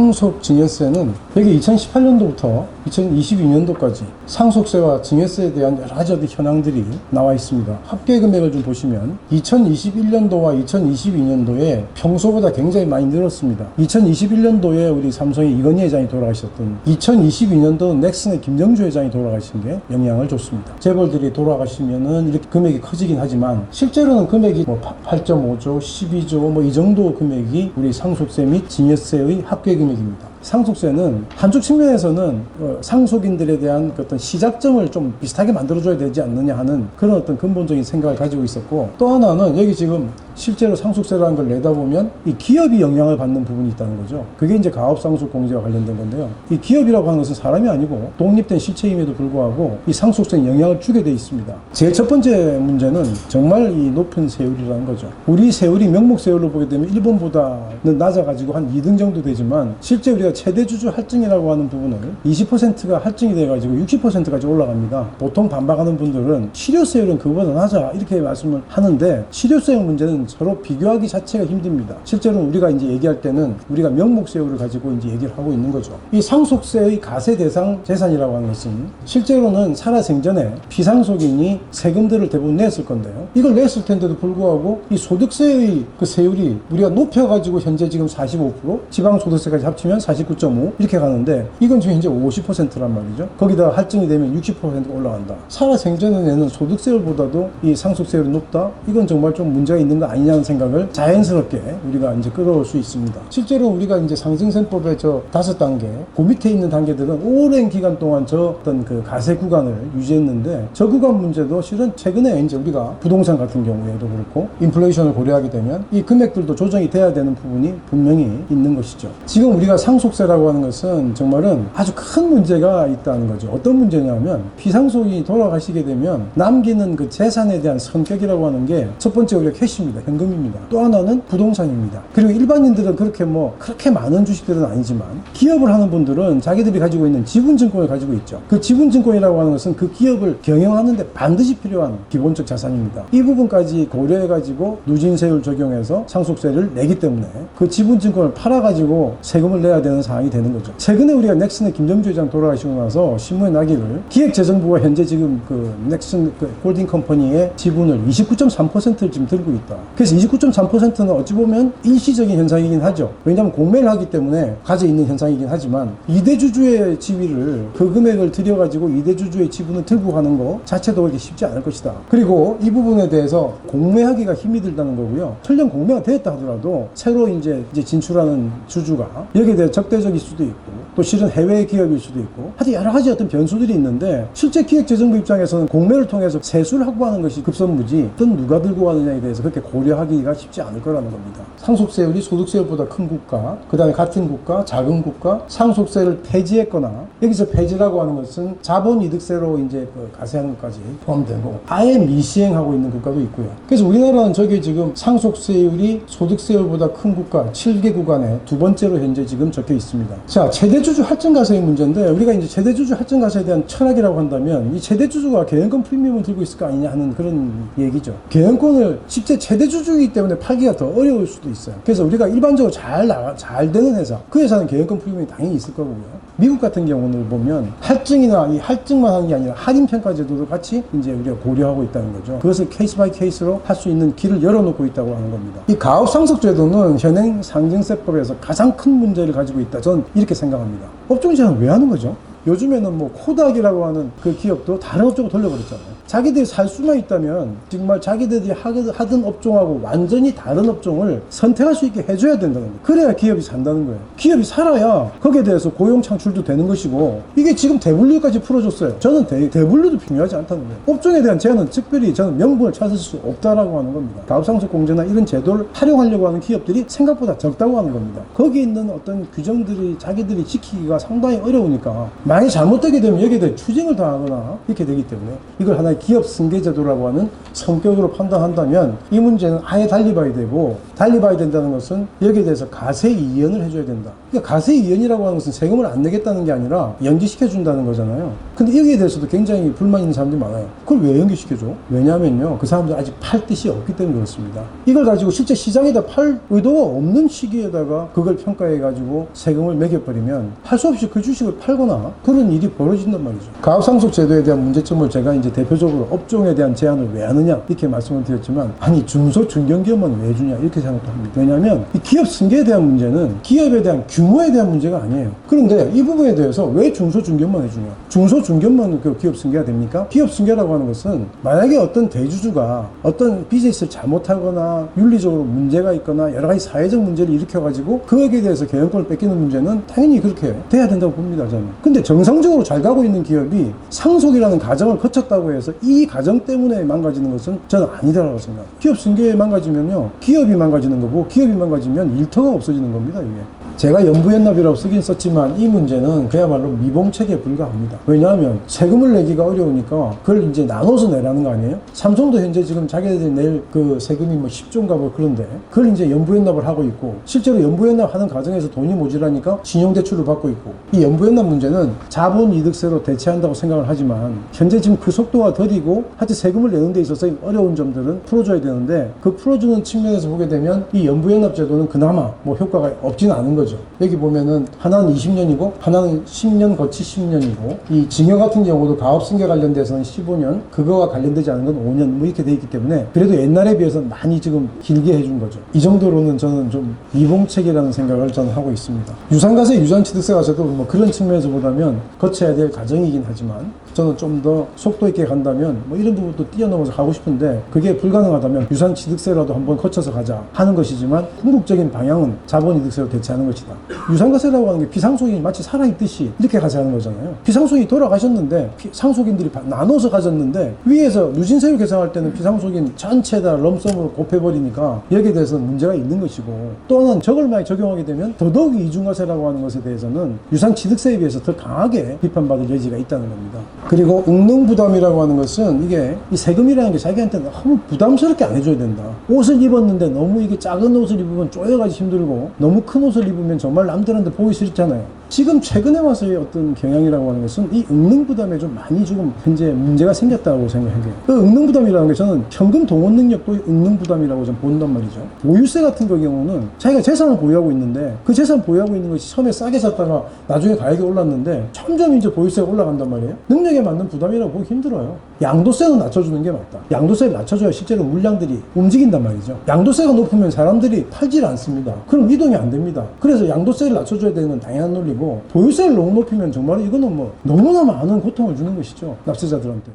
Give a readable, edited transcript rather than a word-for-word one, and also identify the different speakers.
Speaker 1: 상속 증여세는 여기 2018년도부터 2022년도까지 상속세와 증여세에 대한 여러 가지 현황들이 나와 있습니다. 합계 금액을 좀 보시면 2021년도와 2022년도에 평소보다 굉장히 많이 늘었습니다. 2021년도에 우리 삼성의 이건희 회장이 돌아가셨던 2022년도 넥슨의 김정주 회장이 돌아가신 게 영향을 줬습니다. 재벌들이 돌아가시면은 이렇게 금액이 커지긴 하지만 실제로는 금액이 8.5조, 12조 이 정도 금액이 우리 상속세 및 증여세의 합계 금액입니다. 상속세는 한쪽 측면에서는 상속인들에 대한 어떤 시작점을 좀 비슷하게 만들어줘야 되지 않느냐 하는 그런 어떤 근본적인 생각을 가지고 있었고, 또 하나는 여기 지금 실제로 상속세라는 걸 내다보면 이 기업이 영향을 받는 부분이 있다는 거죠. 그게 이제 가업상속공제와 관련된 건데요. 이 기업이라고 하는 것은 사람이 아니고 독립된 실체임에도 불구하고 이 상속세에 영향을 주게 돼 있습니다. 제일 첫 번째 문제는 정말 이 높은 세율이라는 거죠. 우리 세율이 명목세율로 보게 되면 일본보다는 낮아가지고 한 2등 정도 되지만 실제 우리가 최대주주 할증이라고 하는 부분을 20%가 할증이 돼가지고 60%까지 올라갑니다. 보통 반박하는 분들은 실효세율은 그거보다 낮아 이렇게 말씀을 하는데, 실효세율 문제는 서로 비교하기 자체가 힘듭니다. 실제로 우리가 이제 얘기할 때는 우리가 명목세율을 가지고 이제 얘기를 하고 있는 거죠. 이 상속세의 가세 대상 재산이라고 하는 것은 실제로는 살아생전에 피상속인이 세금들을 대부분 냈을 건데요. 이걸 냈을 텐데도 불구하고 이 소득세의 그 세율이 우리가 높여가지고 현재 지금 45%, 지방소득세까지 합치면 49.5 이렇게 가는데, 이건 지금 현재 50%란 말이죠. 거기다 할증이 되면 60%가 올라간다. 살아생전에 내는 소득세율보다도 이 상속세율이 높다? 이건 정말 좀 문제가 있는 거 아니냐는 생각을 자연스럽게 우리가 이제 끌어올 수 있습니다. 실제로 우리가 이제 상승세법의 저 5단계, 그 밑에 있는 단계들은 오랜 기간 동안 저 어떤 그 가세 구간을 유지했는데, 저 구간 문제도 실은 최근에 이제 우리가 부동산 같은 경우에도 그렇고 인플레이션을 고려하게 되면 이 금액들도 조정이 돼야 되는 부분이 분명히 있는 것이죠. 지금 우리가 상속세라고 하는 것은 정말은 아주 큰 문제가 있다는 거죠. 어떤 문제냐면, 피상속인이 돌아가시게 되면 남기는 그 재산에 대한 성격이라고 하는 게 첫 번째 우리가 캐시입니다. 현금입니다. 또 하나는 부동산입니다. 그리고 일반인들은 그렇게 많은 주식들은 아니지만 기업을 하는 분들은 자기들이 가지고 있는 지분증권을 가지고 있죠. 그 지분증권이라고 하는 것은 그 기업을 경영하는데 반드시 필요한 기본적 자산입니다. 이 부분까지 고려해가지고 누진세율 적용해서 상속세를 내기 때문에 그 지분증권을 팔아가지고 세금을 내야 되는 상황이 되는 거죠. 최근에 우리가 넥슨의 김정주 회장 돌아가시고 나서 신문에 나기를 기획재정부가 현재 지금 그 넥슨 그 홀딩 컴퍼니의 지분을 29.3%를 지금 들고 있다. 그래서 29.3%는 어찌 보면 일시적인 현상이긴 하죠. 왜냐하면 공매를 하기 때문에 가져 있는 현상이긴 하지만 2대 주주의 지위를 그 금액을 들여가지고 2대 주주의 지분을 들고 가는 거 자체도 그렇게 쉽지 않을 것이다. 그리고 이 부분에 대해서 공매하기가 힘이 들다는 거고요. 설령 공매가 되었다 하더라도 새로 이제 진출하는 주주가 여기에 대해 적대적일 수도 있고, 또 실은 해외 기업일 수도 있고, 하여튼 여러 가지 어떤 변수들이 있는데, 실제 기획재정부 입장에서는 공매를 통해서 세수를 확보하는 것이 급선무지 어떤 누가 들고 가느냐에 대해서 그렇게 고려하기가 쉽지 않을 거라는 겁니다. 상속세율이 소득세율보다 큰 국가, 그 다음에 같은 국가, 작은 국가, 상속세를 폐지했거나, 여기서 폐지라고 하는 것은 자본이득세로 이제 그 가세하는 것까지 포함되고, 아예 미시행하고 있는 국가도 있고요. 그래서 우리나라는 저기 지금 상속세율이 소득세율보다 큰 국가 7개 구간에 두 번째로 현재 지금 적혀 있습니다. 자, 최대주주 할증가세의 문제인데, 우리가 이제 최대주주 할증가세에 대한 철학이라고 한다면, 이 최대주주가 개연권 프리미엄을 들고 있을 거 아니냐 하는 그런 얘기죠. 개연권을 실제 최대주주이기 때문에 팔기가 더 어려울 수도 있어요. 그래서 우리가 일반적으로 잘 되는 회사, 그 회사는 개연권 프리미엄이 당연히 있을 거고요. 미국 같은 경우는 보면 할증이나 이 할증만 하는 게 아니라 할인평가 제도도 같이 이제 우리가 고려하고 있다는 거죠. 그것을 케이스 바이 케이스로 할 수 있는 길을 열어놓고 있다고 하는 겁니다. 이 가업상속제도는 현행 상증세법에서 가장 큰 문제를 가지고 있다. 저는 이렇게 생각합니다. 업종제한은 왜 하는 거죠? 요즘에는 뭐 코닥이라고 하는 그 기업도 다른 업종으로 돌려버렸잖아요. 자기들이 살 수만 있다면 정말 자기들이 하던 업종하고 완전히 다른 업종을 선택할 수 있게 해줘야 된다는 거예요. 그래야 기업이 산다는 거예요. 기업이 살아야 거기에 대해서 고용 창출도 되는 것이고, 이게 지금 대분류까지 풀어줬어요. 저는 대분류도 중요하지 않다는 거예요. 업종에 대한 제한은 특별히 저는 명분을 찾을 수 없다라고 하는 겁니다. 가업상속공제나 이런 제도를 활용하려고 하는 기업들이 생각보다 적다고 하는 겁니다. 거기에 있는 어떤 규정들이 자기들이 지키기가 상당히 어려우니까, 만약 잘못되게 되면 여기에 대해 추징을 당하거나 이렇게 되기 때문에 이걸 하나의 기업 승계제도라고 하는 성격으로 판단한다면 이 문제는 아예 달리 봐야 되고, 달리 봐야 된다는 것은 여기에 대해서 가세이연을 해줘야 된다. 그러니까 가세이연이라고 하는 것은 세금을 안 내겠다는 게 아니라 연기시켜준다는 거잖아요. 근데 여기에 대해서도 굉장히 불만 있는 사람들이 많아요. 그걸 왜 연기시켜줘? 왜냐하면요, 그 사람들 아직 팔 뜻이 없기 때문에 그렇습니다. 이걸 가지고 실제 시장에다 팔 의도가 없는 시기에다가 그걸 평가해가지고 세금을 매겨버리면 할 수 없이 그 주식을 팔거나 그런 일이 벌어진단 말이죠. 가압상속 제도에 대한 문제점을 제가 이제 대표적으로 업종에 대한 제한을 왜 하느냐 이렇게 말씀을 드렸지만, 아니 중소 중견기업만 왜 주냐 이렇게 생각도 합니다. 왜냐하면 이 기업 승계에 대한 문제는 기업에 대한 규모에 대한 문제가 아니에요. 그런데 이 부분에 대해서 왜 중소 중견만 해주냐? 중소 중견만 그 기업 승계가 됩니까? 기업 승계라고 하는 것은 만약에 어떤 대주주가 어떤 비즈니스를 잘못하거나 윤리적으로 문제가 있거나 여러 가지 사회적 문제를 일으켜가지고 그거에 대해서 경영권을 뺏기는 문제는 당연히 그렇게 돼야 된다고 봅니다, 저는. 근데 정상적으로 잘 가고 있는 기업이 상속이라는 과정을 거쳤다고 해서 이 과정 때문에 망가지는 것은 저는 아니다라고 생각합니다. 기업 승계에 망가지면요, 기업이 망가지는 거고, 기업이 망가지면 일터가 없어지는 겁니다, 이게. 제가 연부연납이라고 쓰긴 썼지만 이 문제는 그야말로 미봉책에 불과합니다. 왜냐하면 세금을 내기가 어려우니까 그걸 이제 나눠서 내라는 거 아니에요? 삼성도 현재 지금 자기들이 낼 그 세금이 뭐 10조인가 뭐 그런데 그걸 이제 연부연납을 하고 있고, 실제로 연부연납 하는 과정에서 돈이 모자라니까 신용대출을 받고 있고, 이 연부연납 문제는 자본이득세로 대체한다고 생각을 하지만 현재 지금 그 속도가 더디고 하여튼 세금을 내는 데 있어서 어려운 점들은 풀어줘야 되는데, 그 풀어주는 측면에서 보게 되면 이 연부연납 제도는 그나마 뭐 효과가 없지는 않은 거죠. 여기 보면은 하나는 20년이고 하나는 10년 거치 10년이고, 이 징역 같은 경우도 가업승계 관련돼서는 15년, 그거와 관련되지 않은 건 5년 뭐 이렇게 돼 있기 때문에 그래도 옛날에 비해서 많이 지금 길게 해준 거죠. 이 정도로는 저는 좀 미봉책이라는 생각을 저는 하고 있습니다. 유상가세, 유전취득세가세도 뭐 그런 측면에서 보다면 거쳐야 될 과정이긴 하지만, 저는 좀 더 속도 있게 간다면 뭐 이런 부분도 뛰어넘어서 가고 싶은데, 그게 불가능하다면 유산취득세라도 한번 거쳐서 가자 하는 것이지만, 궁극적인 방향은 자본이득세로 대체하는 것이다. 유상가세라고 하는 게 피상속인이 마치 살아있듯이 이렇게 가세하는 거잖아요. 피상속인이 돌아가셨는데 상속인들이 나눠서 가졌는데, 위에서 누진세율 계산할 때는 피상속인 전체다 럼썸으로 곱해버리니까 여기에 대해서는 문제가 있는 것이고, 또 하나는 저걸 많이 적용하게 되면 더더욱 이중과세라고 하는 것에 대해서는 유상취득세에 비해서 더 강하게 비판받을 여지가 있다는 겁니다. 그리고 응능부담이라고 하는 것은, 이게 이 세금이라는 게 자기한테 너무 부담스럽게 안 해줘야 된다. 옷을 입었는데 너무 이게 작은 옷을 입으면 쪼여가지 힘들고, 너무 큰 옷을 입으면 정말 남들한테 보기 싫잖아요. 지금 최근에 와서의 어떤 경향이라고 하는 것은 이 응능부담에 좀 많이 지금 현재 문제가 생겼다고 생각해요. 그 응능부담이라는 게 저는 현금 동원 능력도 응능부담이라고 좀 본단 말이죠. 보유세 같은 경우는 자기가 재산을 보유하고 있는데, 그 재산 보유하고 있는 것이 처음에 싸게 샀다가 나중에 가격이 올랐는데 점점 이제 보유세가 올라간단 말이에요. 능력에 맞는 부담이라고 보기 힘들어요. 양도세는 낮춰주는 게 맞다. 양도세를 낮춰줘야 실제로 물량들이 움직인단 말이죠. 양도세가 높으면 사람들이 팔질 않습니다. 그럼 이동이 안 됩니다. 그래서 양도세를 낮춰줘야 되는 건 당연한 논리고, 보유세를 너무 높이면 정말 이거는 뭐 너무나 많은 고통을 주는 것이죠, 납세자들한테.